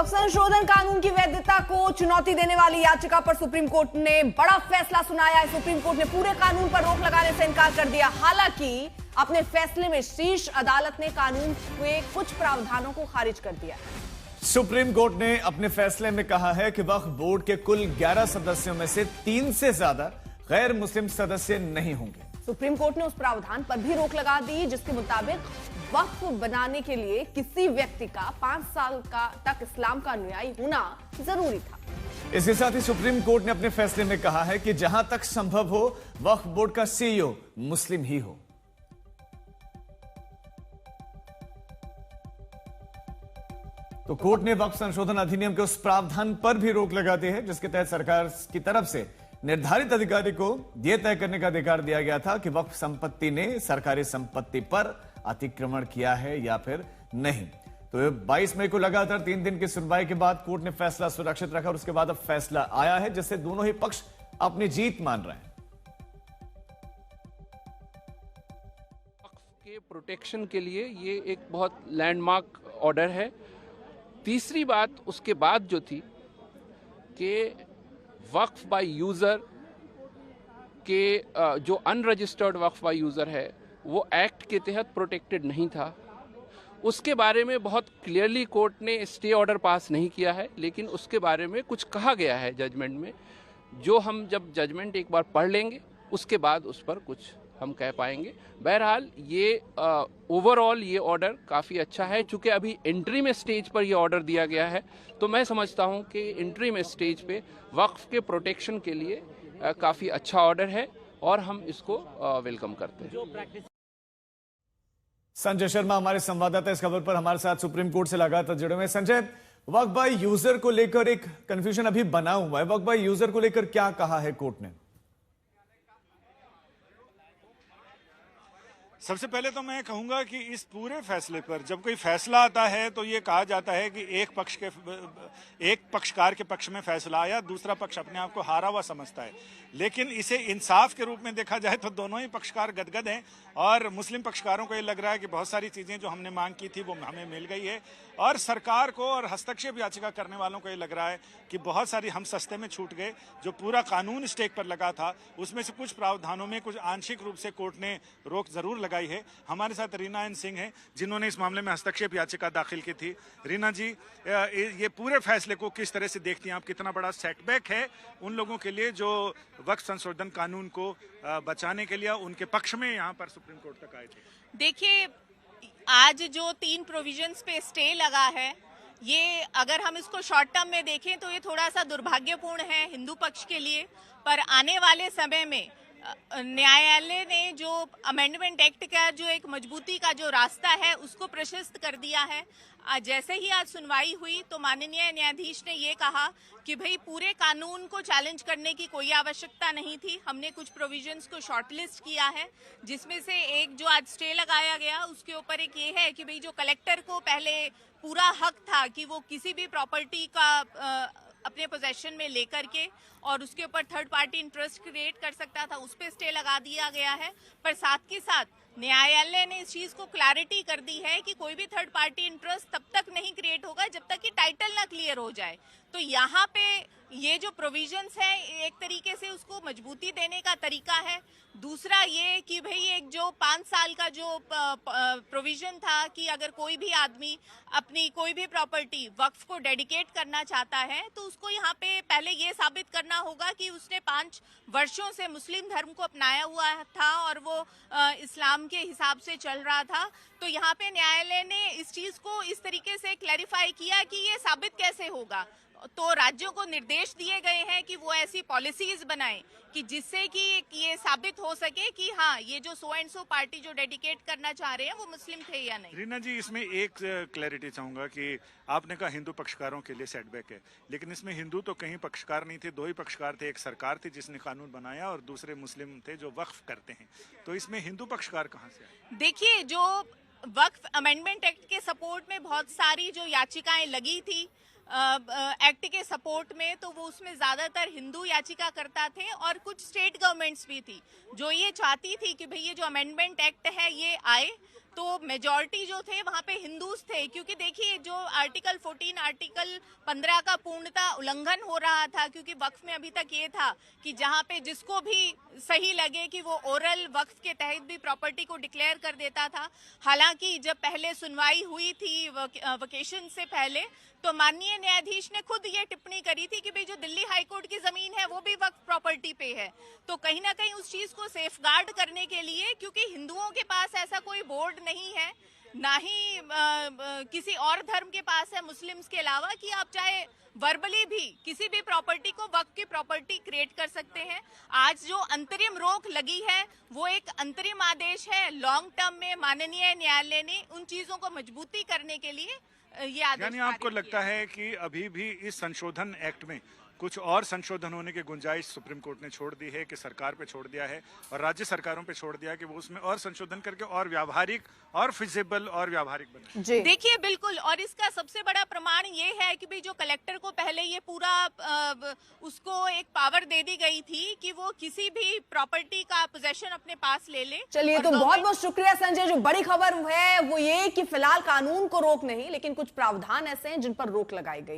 वक्फ संशोधन कानून की वैधता को चुनौती देने वाली याचिका पर सुप्रीम कोर्ट ने बड़ा फैसला सुनाया है। सुप्रीम कोर्ट ने पूरे कानून पर रोक लगाने से इनकार कर दिया। हालांकि अपने फैसले में शीर्ष अदालत ने कानून के कुछ प्रावधानों को खारिज कर दिया। सुप्रीम कोर्ट ने अपने फैसले में कहा है कि वक्फ बोर्ड के कुल 11 सदस्यों में से 3 से ज्यादा गैर मुस्लिम सदस्य नहीं होंगे। सुप्रीम कोर्ट ने उस प्रावधान पर भी रोक लगा दी जिसके मुताबिक वक्फ बनाने के लिए किसी व्यक्ति का 5 साल तक इस्लाम का अनुयायी होना जरूरी था। इसके साथ ही सुप्रीम कोर्ट ने अपने फैसले में कहा है कि जहां तक संभव हो वक्फ बोर्ड का सीईओ मुस्लिम ही हो। तो कोर्ट ने वक्फ संशोधन अधिनियम के उस प्रावधान पर भी रोक लगा दी है जिसके तहत सरकार की तरफ से निर्धारित अधिकारी को यह तय करने का अधिकार दिया गया था कि वक्फ संपत्ति ने सरकारी संपत्ति पर अतिक्रमण किया है या फिर नहीं। तो 22 मई को लगातार 3 दिन की सुनवाई के बाद कोर्ट ने फैसला सुरक्षित रखा और उसके बाद अब फैसला आया है जिससे दोनों ही पक्ष अपनी जीत मान रहे हैं। वक्फ के प्रोटेक्शन के लिए ये एक बहुत लैंडमार्क ऑर्डर है। तीसरी बात उसके बाद जो थी कि वक्फ बाय यूजर के जो अनरजिस्टर्ड वक्फ बाय यूजर है वो एक्ट के तहत प्रोटेक्टेड नहीं था। उसके बारे में बहुत क्लियरली कोर्ट ने स्टे ऑर्डर पास नहीं किया है, लेकिन उसके बारे में कुछ कहा गया है जजमेंट में, जो हम जब जजमेंट एक बार पढ़ लेंगे उसके बाद उस पर कुछ हम कह पाएंगे। बहरहाल ये ओवरऑल ये ऑर्डर काफ़ी अच्छा है। चूँकि अभी एंट्री में स्टेज पर ये ऑर्डर दिया गया है तो मैं समझता हूँ कि एंट्री में स्टेज पे वक्फ के प्रोटेक्शन के लिए काफ़ी अच्छा ऑर्डर है और हम इसको वेलकम करते हैं। संजय शर्मा हमारे संवाददाता इस खबर पर हमारे साथ सुप्रीम कोर्ट से लगातार जुड़े हुए हैं। संजय, वक्फ बाय यूजर को लेकर एक कंफ्यूजन अभी बना हुआ है। वक्फ बाय यूजर को लेकर क्या कहा है कोर्ट ने? सबसे पहले तो मैं कहूंगा कि इस पूरे फैसले पर जब कोई फैसला आता है तो ये कहा जाता है कि एक पक्षकार के पक्ष में फैसला आया, दूसरा पक्ष अपने आप को हारा हुआ समझता है। लेकिन इसे इंसाफ के रूप में देखा जाए तो दोनों ही पक्षकार गदगद हैं और मुस्लिम पक्षकारों को ये लग रहा है कि बहुत सारी चीजें जो हमने मांग की थी वो हमें मिल गई है और सरकार को और हस्तक्षेप याचिका करने वालों को ये लग रहा है कि बहुत सारी हम सस्ते में छूट गए। जो पूरा कानून स्टेक पर लगा था उसमें से कुछ प्रावधानों में कुछ आंशिक रूप से कोर्ट ने रोक जरूर लगाई है। हमारे साथ रीना एन सिंह हैं जिन्होंने इस मामले में हस्तक्षेप याचिका दाखिल की थी। रीना जी, ये पूरे फैसले को किस तरह से देखती हैं आप? कितना बड़ा सेटबैक है उन लोगों के लिए जो वक्फ संशोधन कानून को बचाने के लिए उनके पक्ष में यहाँ पर सुप्रीम कोर्ट तक आए थे? देखिए, आज जो 3 प्रोविजंस पे स्टे लगा है, ये अगर हम इसको शॉर्ट टर्म में देखें तो ये थोड़ा सा दुर्भाग्यपूर्ण है हिंदू पक्ष के लिए। पर आने वाले समय में न्यायालय ने जो अमेंडमेंट एक्ट का जो एक मजबूती का जो रास्ता है उसको प्रशस्त कर दिया है। जैसे ही आज सुनवाई हुई तो माननीय न्यायाधीश ने ये कहा कि भाई पूरे कानून को चैलेंज करने की कोई आवश्यकता नहीं थी। हमने कुछ प्रोविजंस को शॉर्टलिस्ट किया है जिसमें से एक जो आज स्टे लगाया गया उसके ऊपर एक ये है कि भाई जो कलेक्टर को पहले पूरा हक था कि वो किसी भी प्रॉपर्टी का अपने पोजेशन में लेकर के और उसके ऊपर थर्ड पार्टी इंटरेस्ट क्रिएट कर सकता था, उस पर स्टे लगा दिया गया है। पर साथ के साथ न्यायालय ने इस चीज को क्लैरिटी कर दी है कि कोई भी थर्ड पार्टी इंटरेस्ट तब तक नहीं क्रिएट होगा जब तक कि टाइटल ना क्लियर हो जाए। तो यहाँ पे ये जो प्रोविजंस है एक तरीके से उसको मजबूती देने का तरीका है। दूसरा ये कि भाई एक जो 5 साल का जो प्रोविजन था कि अगर कोई भी आदमी अपनी कोई भी प्रॉपर्टी वक्फ को डेडिकेट करना चाहता है तो उसको यहाँ पे पहले ये साबित करना होगा कि उसने 5 वर्षों से मुस्लिम धर्म को अपनाया हुआ था और वो इस्लाम के हिसाब से चल रहा था। तो यहाँ पे न्यायालय ने इस चीज को इस तरीके से क्लैरिफाई किया कि ये साबित कैसे होगा। तो राज्यों को निर्देश दिए गए हैं कि वो ऐसी पॉलिसीज बनाएं कि जिससे कि ये साबित हो सके कि हाँ ये जो सो एंड सो पार्टी जो डेडिकेट करना चाह रहे हैं वो मुस्लिम थे या नहीं। रीना जी, इसमें एक क्लैरिटी चाहूंगा कि आपने कहा हिंदू पक्षकारों के लिए सेटबैक है, लेकिन इसमें हिंदू तो कहीं पक्षकार नहीं थे, 2 ही पक्षकार थे। एक सरकार थी जिसने कानून बनाया और दूसरे मुस्लिम थे जो वक्फ करते हैं। तो इसमें हिंदू पक्षकार कहाँ से आए? देखिए, जो वक्फ अमेंडमेंट एक्ट के सपोर्ट में बहुत सारी जो याचिकाएं लगी थी एक्ट के सपोर्ट में, तो वो उसमें ज्यादातर हिंदू याचिका करता थे और कुछ स्टेट गवर्नमेंट्स भी थी जो ये चाहती थी कि भाई ये जो अमेंडमेंट एक्ट है ये आए तो मेजॉरिटी जो थे वहां पे हिंदूज थे, क्योंकि देखिए जो आर्टिकल 14 आर्टिकल 15 का पूर्णतः उल्लंघन हो रहा था, क्योंकि वक्फ में अभी तक ये था कि जहां पे जिसको भी सही लगे कि वो ओरल वक्फ के तहत भी प्रॉपर्टी को डिक्लेयर कर देता था। हालांकि जब पहले सुनवाई हुई थी वेकेशन से पहले, तो माननीय न्यायाधीश ने खुद ये टिप्पणी करी थी कि भाई जो दिल्ली हाईकोर्ट की जमीन है वो भी वक्फ प्रॉपर्टी पे है। तो कहीं ना कहीं उस चीज को सेफगार्ड करने के लिए, क्योंकि हिंदुओं के पास ऐसा कोई बोर्ड नहीं है, ना ही किसी और धर्म के पास है मुस्लिम्स के अलावा, कि आप चाहे वर्बली भी किसी भी प्रॉपर्टी को वक्फ की प्रॉपर्टी क्रिएट कर सकते हैं। आज जो अंतरिम रोक लगी है वो एक अंतरिम आदेश है। लॉन्ग टर्म में माननीय न्यायालय ने उन चीजों को मजबूती करने के लिए ये आदेश यानी आपको लगता है कि अभी भी इस संशोधन एक्ट में कुछ और संशोधन होने की गुंजाइश सुप्रीम कोर्ट ने छोड़ दी है, कि सरकार पे छोड़ दिया है और राज्य सरकारों पे छोड़ दिया है कि वो उसमें और संशोधन करके और व्यावहारिक और फिजिबल और व्यावहारिक बने? जी देखिए बिल्कुल, और इसका सबसे बड़ा प्रमाण ये है कि भाई जो कलेक्टर को पहले ये पूरा उसको एक पावर दे दी गई थी कि वो किसी भी प्रॉपर्टी का पोजेशन अपने पास ले ले। चलिए, तो बहुत बहुत शुक्रिया संजय। जो बड़ी खबर है वो ये कि फिलहाल कानून को रोक नहीं, लेकिन कुछ प्रावधान ऐसे हैं जिन पर रोक लगाई गई।